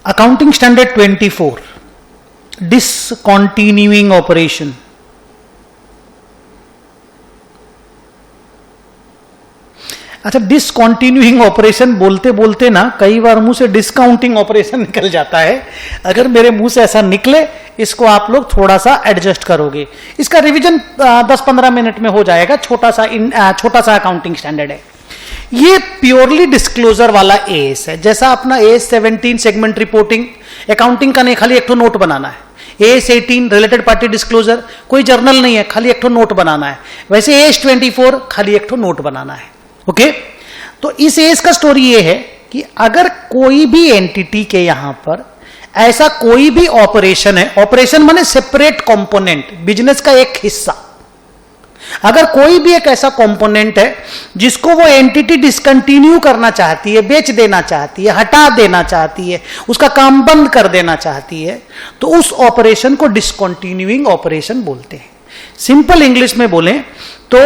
Accounting standard 24, discontinuing operation. अच्छा, discontinuing operation बोलते बोलते ना कई बार मुंह से डिस्काउंटिंग ऑपरेशन निकल जाता है। अगर मेरे मुंह से ऐसा निकले, इसको आप लोग थोड़ा सा एडजस्ट करोगे। इसका रिवीजन 10-15 मिनट में हो जाएगा। छोटा सा अकाउंटिंग स्टैंडर्ड है ये, प्योरली डिस्क्लोजर वाला एएस है। जैसा अपना एएस 17 सेगमेंट रिपोर्टिंग, अकाउंटिंग का नहीं, खाली एक तो नोट बनाना है। एएस 18 रिलेटेड पार्टी डिस्क्लोजर, कोई जर्नल नहीं है, खाली एक तो नोट बनाना है। वैसे एएस 24 खाली एक तो नोट बनाना है। ओके, तो इस एएस का स्टोरी ये है कि अगर कोई भी एंटिटी के यहां पर ऐसा कोई भी ऑपरेशन है, ऑपरेशन माने सेपरेट कंपोनेंट, बिजनेस का एक हिस्सा, अगर कोई भी एक ऐसा कंपोनेंट है जिसको वो एंटिटी डिसकंटिन्यू करना चाहती है, बेच देना चाहती है, हटा देना चाहती है, उसका काम बंद कर देना चाहती है, तो उस ऑपरेशन को डिसकंटिन्यूइंग ऑपरेशन बोलते हैं। सिंपल इंग्लिश में बोलें तो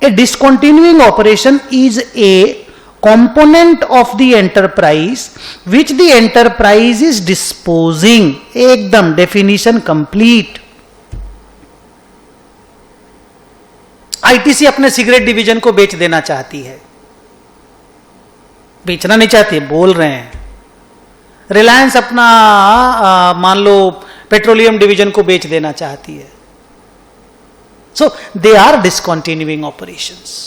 a discontinuing operation is a component of the enterprise which the enterprise is disposing। एकदम डेफिनेशन कंप्लीट। आईटीसी अपने सिगरेट डिवीजन को बेच देना चाहती है, बेचना नहीं चाहती, बोल रहे हैं। रिलायंस अपना मान लो पेट्रोलियम डिवीजन को बेच देना चाहती है। So they are discontinuing operations.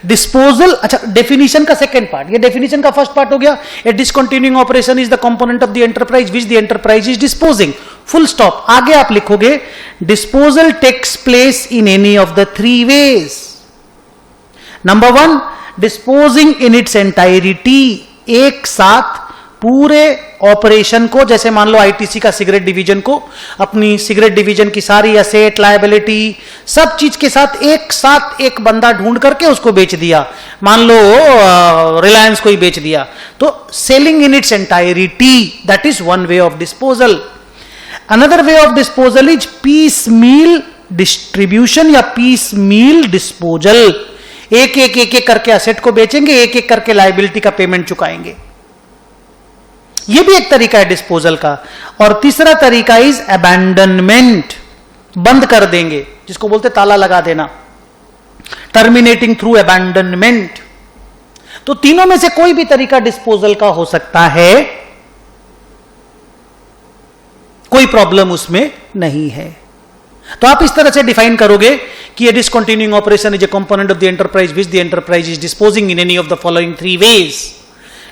Disposal, अच्छा डेफिनेशन का सेकंड पार्ट, ये डेफिनेशन का फर्स्ट पार्ट हो गया। A discontinuing operation is the component of the enterprise which the enterprise is disposing, full stop. आगे आप लिखोगे disposal takes place in any of the 3 ways. Number 1, disposing in its entirety, एक साथ पूरे operation को, जैसे मान लो आईटीसी का सिगरेट डिवीजन को, अपनी सिगरेट डिवीजन की सारी एसेट, लायबिलिटी, सब चीज के साथ एक बंदा ढूंढ करके उसको बेच दिया। मान लो रिलायंस को ही बेच दिया, तो selling in its entirety, that is one way of disposal. Another way of disposal is piecemeal distribution या पीस मील डिस्पोजल। एक करके एसेट को बेचेंगे, एक करके लायबिलिटी का पेमेंट चुकाएंगे। यह भी एक तरीका है डिस्पोजल का। और तीसरा तरीका इज अबैंडनमेंट, बंद कर देंगे, जिसको बोलते ताला लगा देना, टर्मिनेटिंग थ्रू अबैंडनमेंट। तो तीनों में से कोई भी तरीका डिस्पोजल का हो सकता है, कोई प्रॉब्लम उसमें नहीं है। तो आप इस तरह से डिफाइन करोगे कि a discontinuing operation is a component of the enterprise which the enterprise is disposing in any of the following 3 ways: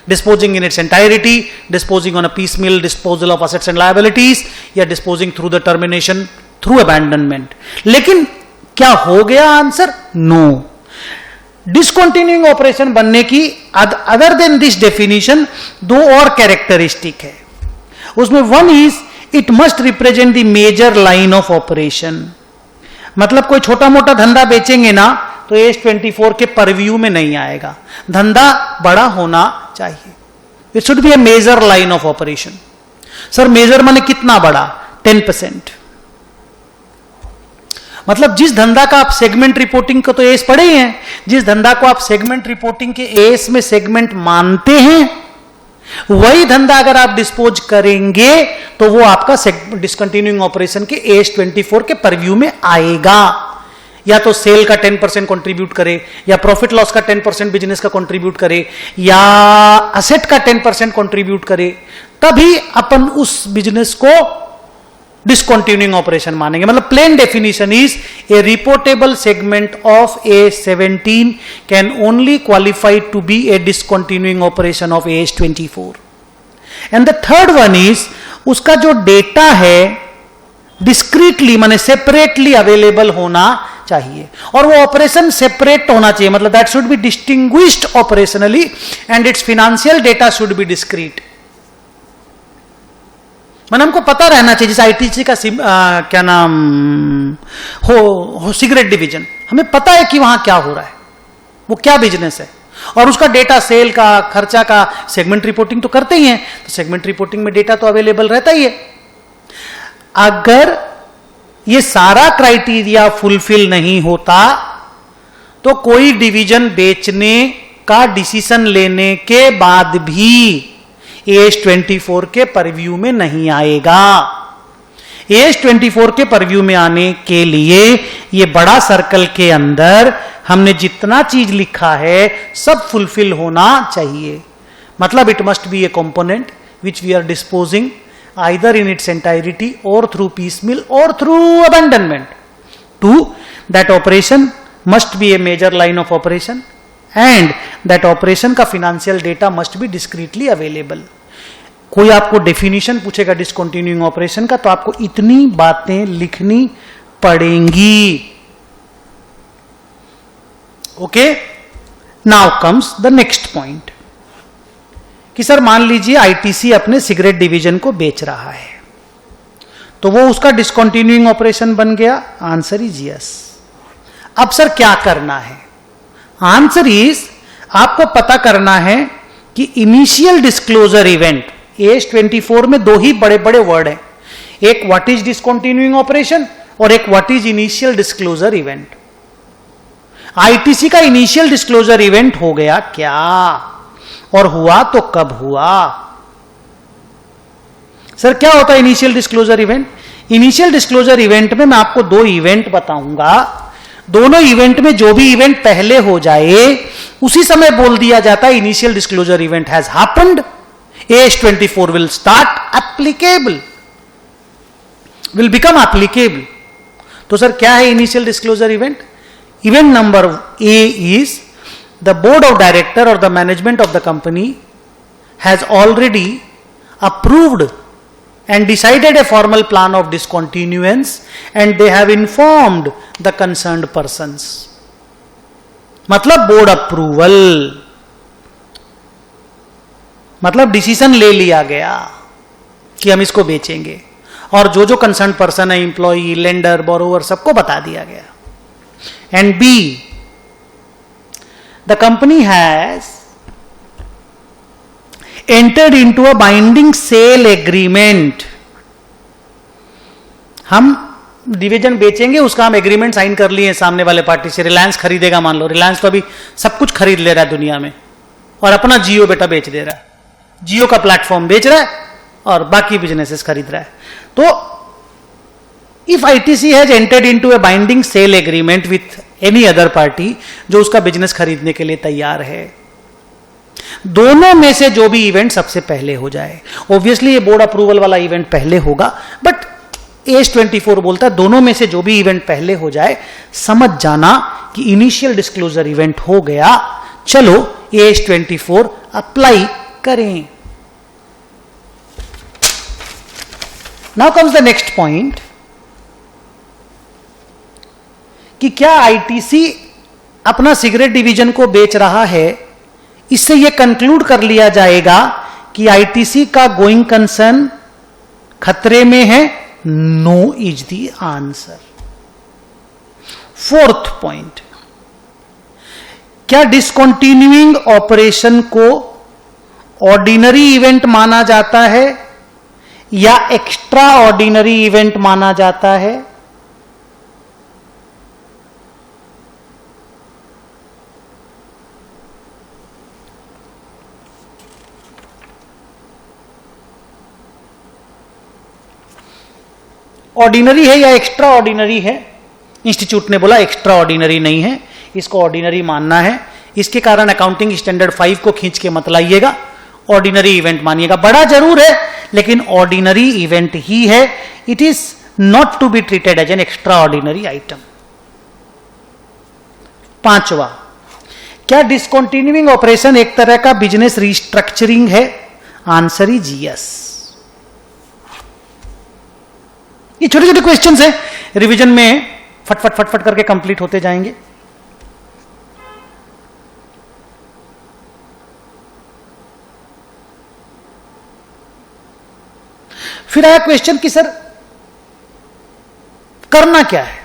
disposing in its entirety, disposing on a piecemeal disposal of assets and liabilities, या disposing through the termination through abandonment। लेकिन क्या हो गया answer? No. Discontinuing operation बनने की other than this definition 2 और characteristic है उसमें। 1 is it must represent the major line of operation. मतलब कोई छोटा मोटा धंधा बेचेंगे ना तो एस 24 के परव्यू में नहीं आएगा, धंधा बड़ा होना चाहिए। It should be a major line of operation. Sir major माने कितना बड़ा? 10%। मतलब जिस धंधा का आप सेगमेंट रिपोर्टिंग को तो एस पढ़े ही हैं, जिस धंधा को आप सेगमेंट रिपोर्टिंग के एस में सेगमेंट मानते हैं, वही धंधा अगर आप डिस्पोज करेंगे तो वो आपका डिसकंटिन्यूइंग ऑपरेशन के एस 24 के परव्यू में आएगा। या तो सेल का 10% कंट्रीब्यूट करे, या प्रॉफिट लॉस का 10% बिजनेस का कंट्रीब्यूट करे, या असेट का 10% कंट्रीब्यूट करे, तभी अपन उस बिजनेस को डिसकंटिन्यूइंग ऑपरेशन मानेंगे। मतलब plain definition is a reportable segment of a 17 can only qualify to be a discontinuing operation of S 24। And the third one is उसका जो डेटा है डिस्क्रीटली माने सेपरेटली अवेलेबल होना चाहिए, और वो ऑपरेशन सेपरेट होना चाहिए। मतलब that should be distinguished operationally and it's financial data should be discrete. मैंने हमको पता रहना चाहिए, जैसे आईटीसी का क्या नाम हो सिगरेट डिवीजन, हमें पता है कि वहां क्या हो रहा है, वो क्या बिजनेस है, और उसका डेटा सेल का, खर्चा का सेगमेंट रिपोर्टिंग तो करते ही हैं, तो सेगमेंट रिपोर्टिंग में डेटा तो अवेलेबल रहता ही है। अगर ये सारा क्राइटेरिया फुलफिल नहीं होता तो कोई डिवीजन बेचने का डिसीजन लेने के बाद भी AS24 के परव्यू में नहीं आएगा। AS24 के परव्यू में आने के लिए ये बड़ा सर्कल के अंदर हमने जितना चीज लिखा है सब फुलफिल होना चाहिए। मतलब it must be a component which we are disposing either in its entirety or through piecemeal or through abandonment. 2. That operation must be a major line of operation and that operation का financial data must be discretely available. कोई आपको definition पूछेगा discontinuing operation का तो आपको इतनी बातें लिखनी पड़ेंगी। Okay? Now comes the next point. कि सर मान लीजिए आईटीसी अपने सिगरेट डिवीजन को बेच रहा है तो वो उसका डिसकंटिन्यूइंग ऑपरेशन बन गया। Answer is yes. अब सर क्या करना है? आंसर इज आपको पता करना है कि इनिशियल डिस्क्लोजर इवेंट, AS24 में दो ही बड़े बड़े वर्ड हैं, एक व्हाट इज डिसकंटिन्यूइंग ऑपरेशन और एक what is initial disclosure event. ITC का इनिशियल डिस्क्लोजर इवेंट हो गया क्या और हुआ तो कब हुआ? सर क्या होता है initial disclosure event? Initial disclosure event में मैं आपको दो इवेंट बताऊंगा, दोनों इवेंट में जो भी इवेंट पहले हो जाए उसी समय बोल दिया जाता है initial disclosure event has happened, AS24 will start applicable, will become applicable. तो सर क्या है initial disclosure event? Event number A is the board of director or the management of the company has already approved and decided a formal plan of discontinuance and they have informed the concerned persons. मतलब board approval, मतलब decision ले लिया गया कि हम इसको बेचेंगे और जो जो कंसर्न पर्सन है, एम्प्लॉई, लेंडर, बोरोवर, सबको बता दिया गया। And B, the company has entered into a binding sale agreement. हम डिवीजन बेचेंगे, उसका हम एग्रीमेंट साइन कर लिए सामने वाले पार्टी से। रिलायंस खरीदेगा, मान लो रिलायंस तो अभी सब कुछ खरीद ले रहा है दुनिया में और अपना जियो बेटा बेच दे रहा है, जियो का प्लेटफॉर्म बेच रहा है और बाकी बिजनेसेस खरीद रहा है। तो if ITC has entered into a binding sale agreement with any other party जो उसका बिजनेस खरीदने के लिए तैयार है, दोनों में से जो भी इवेंट सबसे पहले हो जाए, ऑब्वियसली ये बोर्ड अप्रूवल वाला इवेंट पहले होगा, बट AS24 बोलता है दोनों में से जो भी इवेंट पहले हो जाए समझ जाना कि इनिशियल डिस्क्लोजर इवेंट हो गया, चलो AS24 अप्लाई करें। Now comes the next point कि क्या आईटीसी अपना सिगरेट डिवीजन को बेच रहा है, इससे यह कंक्लूड कर लिया जाएगा कि आईटीसी का गोइंग कंसर्न खतरे में है? No is the answer. Fourth point, क्या डिसकंटिन्यूइंग ऑपरेशन को ऑर्डिनरी इवेंट माना जाता है या एक्स्ट्रा ऑर्डिनरी इवेंट माना जाता है? ऑर्डिनरी है या एक्स्ट्रा ऑर्डिनरी है? इंस्टीट्यूट ने बोला एक्स्ट्रा ऑर्डिनरी नहीं है, इसको ऑर्डिनरी मानना है। इसके कारण अकाउंटिंग स्टैंडर्ड 5 को खींच के मत लाइएगा, ऑर्डिनरी इवेंट मानिएगा। बड़ा जरूर है लेकिन ऑर्डिनरी इवेंट ही है, it is not to be treated as an extraordinary item. पांचवा, क्या डिसकंटिन्यूइंग ऑपरेशन एक तरह का बिजनेस रिस्ट्रक्चरिंग है? Answer is yes. ये छोटे छोटे क्वेश्चंस हैं, रिवीजन में फटफट फटफट करके कंप्लीट होते जाएंगे। फिर आया क्वेश्चन कि सर करना क्या है?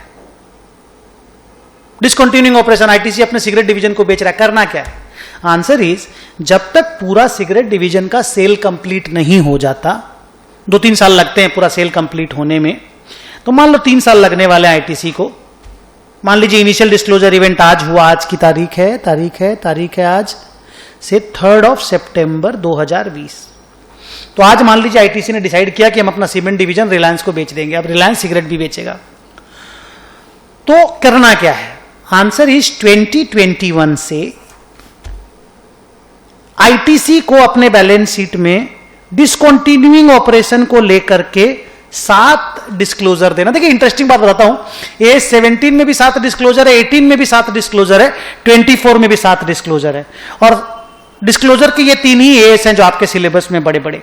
डिसकंटिन्यूइंग ऑपरेशन, आईटीसी अपने सिगरेट डिवीजन को बेच रहा है, करना क्या है? आंसर इज जब तक पूरा सिगरेट डिवीजन का सेल कंप्लीट नहीं हो जाता, 2-3 साल लगते हैं पूरा सेल कंप्लीट होने में, तो मान लो 3 साल लगने वाले आईटीसी को। मान लीजिए इनिशियल डिस्क्लोजर इवेंट आज हुआ, आज की तारीख है आज से 3 सितंबर 2020। तो आज मान लीजिए आईटीसी ने डिसाइड किया कि हम अपना सीमेंट डिवीजन रिलायंस को बेच देंगे, अब रिलायंस सिगरेट भी बेचेगा। तो करना क्या है? आंसर इज 2021 से आईटीसी को अपने बैलेंस शीट में डिसकंटिन्यूइंग ऑपरेशन को लेकर के 7 डिस्क्लोजर देना। देखिए इंटरेस्टिंग बात बताता हूं, ये 17 में भी 7 डिस्क्लोजर है, 18 में भी 7 डिस्क्लोजर है, 24 में भी 7 डिस्क्लोजर है। और डिस्क्लोजर के ये 3 ही एस हैं जो आपके सिलेबस में बड़े बड़े।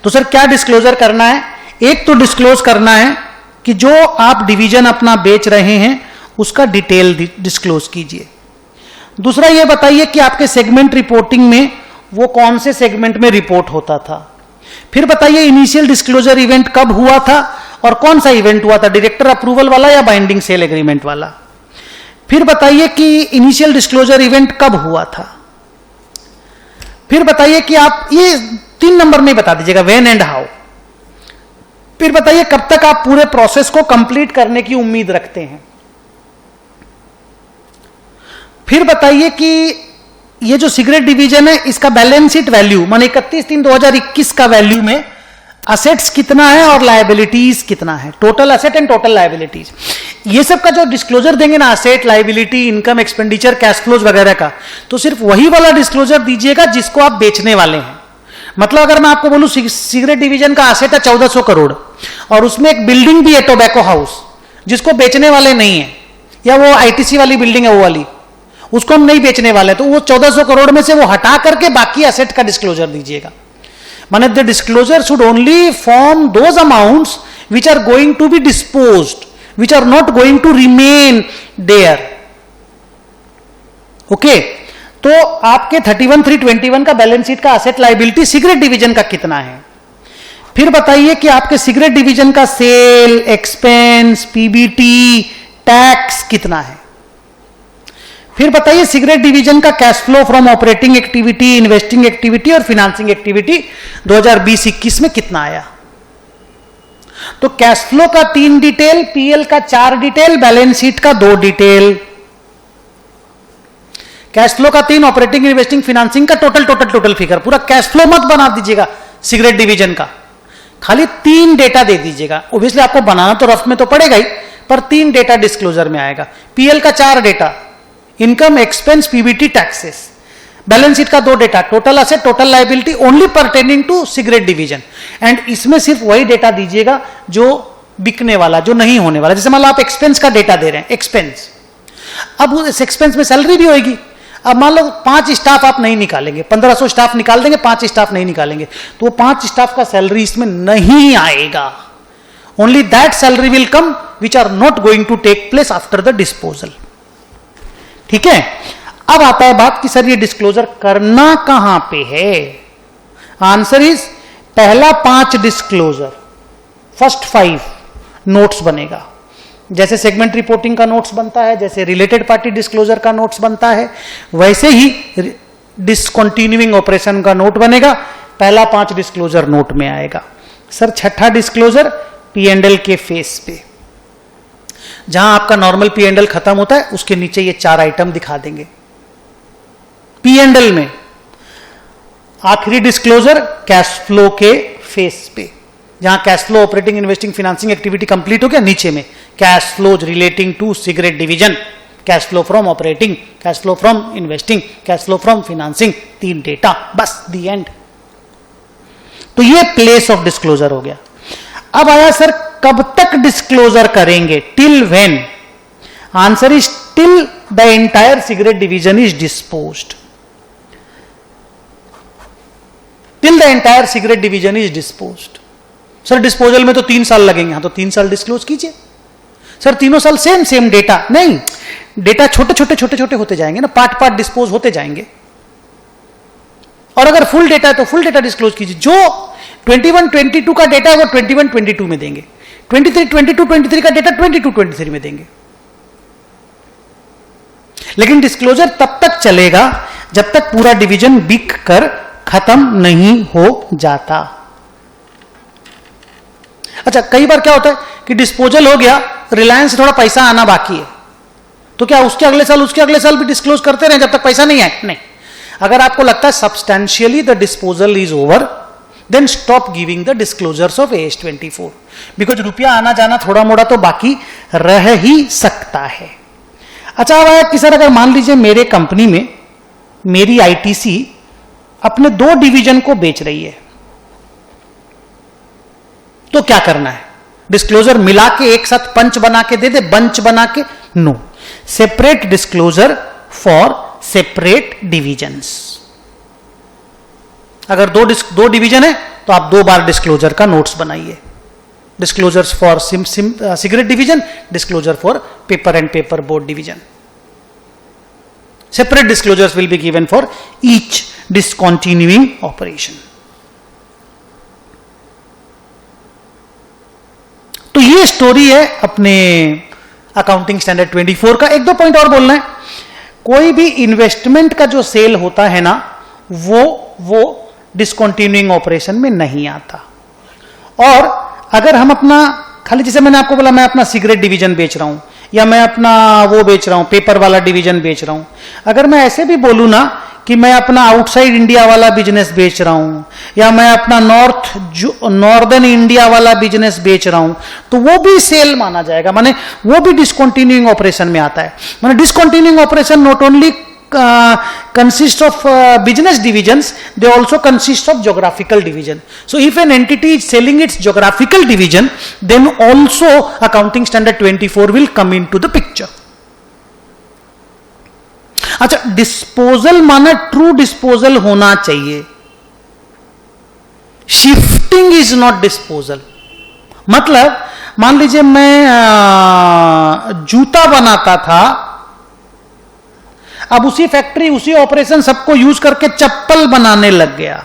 तो सर क्या डिस्क्लोजर करना है? एक तो डिस्क्लोज करना है कि जो आप डिवीजन अपना बेच रहे हैं उसका डिटेल डिस्क्लोज कीजिए। दूसरा ये बताइए कि आपके सेगमेंट रिपोर्टिंग में वो कौन से सेगमेंट में रिपोर्ट होता था। फिर बताइए इनिशियल डिस्क्लोजर इवेंट कब हुआ था और कौन सा इवेंट हुआ था, डायरेक्टर अप्रूवल वाला या बाइंडिंग सेल एग्रीमेंट वाला। फिर बताइए कि इनिशियल डिस्क्लोजर इवेंट कब हुआ था। फिर बताइए कि आप ये 3 नंबर में बता दीजिएगा, व्हेन एंड हाउ। फिर बताइए कब तक आप पूरे प्रोसेस को कंप्लीट करने की उम्मीद रखते हैं। फिर बताइए कि ये जो सिगरेट डिवीजन है इसका बैलेंस शीट वैल्यू माने 31/3/2021 का वैल्यू में असेट्स कितना है और लायबिलिटीज कितना है, total asset and total liabilities. ये सब का जो डिस्क्लोजर देंगे ना, asset, liability, income, expenditure, cash flows वगैरह का, तो सिर्फ वही वाला डिस्क्लोजर दीजिएगा जिसको आप बेचने वाले हैं। मतलब अगर मैं आपको बोलूं सिगरेट डिवीजन का असेट है 1400 करोड़ और उसमें एक बिल्डिंग भी है टोबैको हाउस जिसको बेचने वाले नहीं है, या वो आईटीसी वाली बिल्डिंग है वो वाली, उसको हम नहीं बेचने वाले, तो वो 1400 करोड़ में से वो हटा करके बाकी असेट का डिस्क्लोजर दीजिएगा। माने the disclosure should only form those amounts which are going to be disposed, which are not going to remain there. Okay, तो आपके 31/3/21 का बैलेंस शीट का असेट लायबिलिटी सिगरेट डिवीजन का कितना है। फिर बताइए कि आपके सिगरेट डिवीजन का सेल, एक्सपेंस, पीबीटी, टैक्स कितना है। फिर बताइए सिगरेट डिवीजन का cash flow from operating activity, investing activity और फाइनेंसिंग एक्टिविटी 2020-21 में कितना आया। तो कैश फ्लो का 3 डिटेल, पीएल का 4 डिटेल, बैलेंस शीट का 2 डिटेल। कैश फ्लो का 3, ऑपरेटिंग, इन्वेस्टिंग, फाइनेंसिंग का टोटल फिगर। पूरा कैश फ्लो मत बना दीजिएगा सिगरेट डिवीजन का, खाली 3 डेटा दे दीजिएगा। ऑब्वियसली आपको बनाना तो रफ में तो पड़ेगा ही, पर 3 डेटा डिस्क्लोजर में आएगा। पीएल का 4 data, income, expense, PBT, taxes. Balance sheet का 2 data, total asset, total liability only pertaining to cigarette division. And इसमें सिर्फ वही डेटा दीजिएगा जो बिकने वाला, जो नहीं होने वाला। जैसे मान लो आप एक्सपेंस का डेटा दे रहे हैं, एक्सपेंस, अब उस एक्सपेंस में सैलरी भी होगी। अब मान लो 5 स्टाफ आप नहीं निकालेंगे, 1500 स्टाफ निकाल देंगे, 5 स्टाफ नहीं निकालेंगे, तो वो 5 स्टाफ का सैलरी इसमें नहीं आएगा। Only that salary will come which are not going to take place after the disposal. ठीक है, अब आता है बात कि सर ये डिस्क्लोजर करना कहां पे है। आंसर इज पहला 5 डिस्क्लोजर, फर्स्ट 5 नोट्स बनेगा। जैसे सेगमेंट रिपोर्टिंग का नोट्स बनता है, जैसे रिलेटेड पार्टी डिस्क्लोजर का नोट्स बनता है, वैसे ही डिसकंटिन्यूइंग ऑपरेशन का नोट बनेगा। पहला 5 डिस्क्लोजर नोट में आएगा। सर छठा डिस्क्लोजर P&L के फेस पे, जहां आपका नॉर्मल P&L खत्म होता है उसके नीचे ये 4 आइटम दिखा देंगे P&L में। आखिरी डिस्क्लोजर कैश फ्लो के फेस पे, जहां cash flow, operating, investing, financing activity complete हो गया, नीचे में cash flows relating to cigarette division, cash flow from operating, cash flow from investing, cash flow from financing, 3 data, बस दी एंड। तो ये प्लेस ऑफ डिस्क्लोजर हो गया। अब आया सर कब तक डिस्क्लोजर करेंगे, till when. Answer is till the entire cigarette division is disposed. Till the entire cigarette division is disposed. Sir disposal में तो 3 साल लगेंगे, हाँ तो 3 साल डिस्क्लोज कीजिए। सर 3 साल सेम डेटा नहीं, डेटा छोटे होते जाएंगे ना, पार्ट डिस्पोज होते जाएंगे। और अगर फुल डेटा है तो फुल डेटा डिस्क्लोज कीजिए। जो 21-22 का डेटा है वो 21-22 में देंगे, 23-22-23 का डेटा 22-23 में देंगे। लेकिन डिस्क्लोजर तब तक चलेगा जब तक पूरा डिवीजन बिक कर खत्म नहीं हो जाता। अच्छा, कई बार क्या होता है कि डिस्पोजल हो गया, रिलायंस से थोड़ा पैसा आना बाकी है, तो क्या उसके अगले साल भी डिस्क्लोज करते रहे जब तक पैसा नहीं आए? नहीं, अगर आपको लगता है substantially the disposal is over, then stop giving the disclosures of AS24, because रुपया आना जाना थोड़ा मोड़ा तो बाकी रह ही सकता है। अच्छा, अब आया कि सर अगर मान लीजिए मेरे कंपनी में मेरी ITC अपने 2 डिवीजन को बेच रही है, तो क्या करना है? डिस्क्लोजर मिला के एक साथ पंच बना के दे दे, बंच बना के? No, separate disclosure for separate divisions. अगर दो डिवीजन है तो आप 2 बार डिस्क्लोजर का नोट्स बनाइए। Disclosures for cigarette division, disclosure for paper and paper board division. Separate disclosures will be given for each discontinuing operation. तो ये स्टोरी है अपने अकाउंटिंग स्टैंडर्ड 24 का। 1-2 पॉइंट और बोलना है। कोई भी इन्वेस्टमेंट का जो सेल होता है ना, वो डिसकंटिन्यूइंग ऑपरेशन में नहीं आता। और अगर हम अपना खाली, जैसे मैंने आपको बोला मैं अपना सिगरेट डिवीजन बेच रहा हूं, या मैं अपना वो बेच रहा हूं, पेपर वाला डिवीजन बेच रहा हूं, अगर मैं ऐसे भी बोलूं ना कि मैं अपना आउटसाइड इंडिया वाला बिजनेस बेच रहा हूं, या मैं अपना नॉर्दर्न इंडिया वाला बिजनेस बेच रहा हूं, तो वो भी सेल माना जाएगा, माने वो भी डिसकंटिन्यूइंग ऑपरेशन में आता है। माने discontinuing operation not only consist of business divisions, they also consist of geographical division. So if an entity is selling its geographical division, then also accounting standard 24 will come into the picture. अच्छा, disposal माना true disposal होना चाहिए। Shifting is not disposal. मतलब मान लीजिए मैं जूता बनाता था, अब उसी फैक्ट्री उसी ऑपरेशन सबको यूज करके चप्पल बनाने लग गया,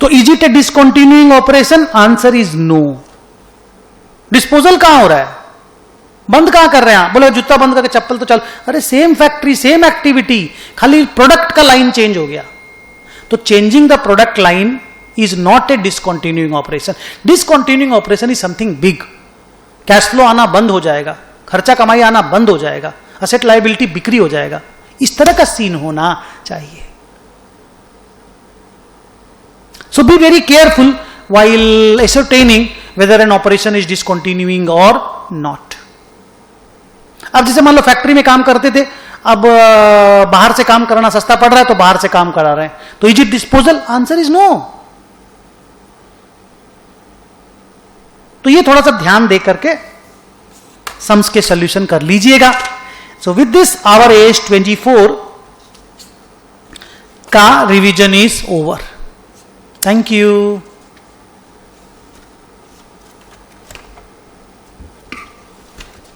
तो is it a discontinuing operation? Answer is no. Disposal कहां हो रहा है? बंद कहां कर रहे हैं? बोले जूता बंद करके चप्पल तो चल, अरे सेम फैक्ट्री सेम एक्टिविटी, खाली प्रोडक्ट का लाइन चेंज हो गया। तो changing the product line is not a discontinuing operation. Discontinuing operation is something big. Cash flow आना बंद हो जाएगा, खर्चा कमाई आना बंद हो जाएगा, असेट लायबिलिटी बिक्री हो जाएगा, इस तरह का सीन होना चाहिए। So be very careful while ascertaining whether an operation is discontinuing or not. अब जैसे मान लो फैक्ट्री में काम करते थे, अब बाहर से काम करना सस्ता पड़ रहा है तो बाहर से काम करा रहे हैं, तो is it disposal? Answer is no. तो ये थोड़ा सा ध्यान दे करके सम्स के सॉल्यूशन कर लीजिएगा। So with this our AS24 का revision is over. Thank you.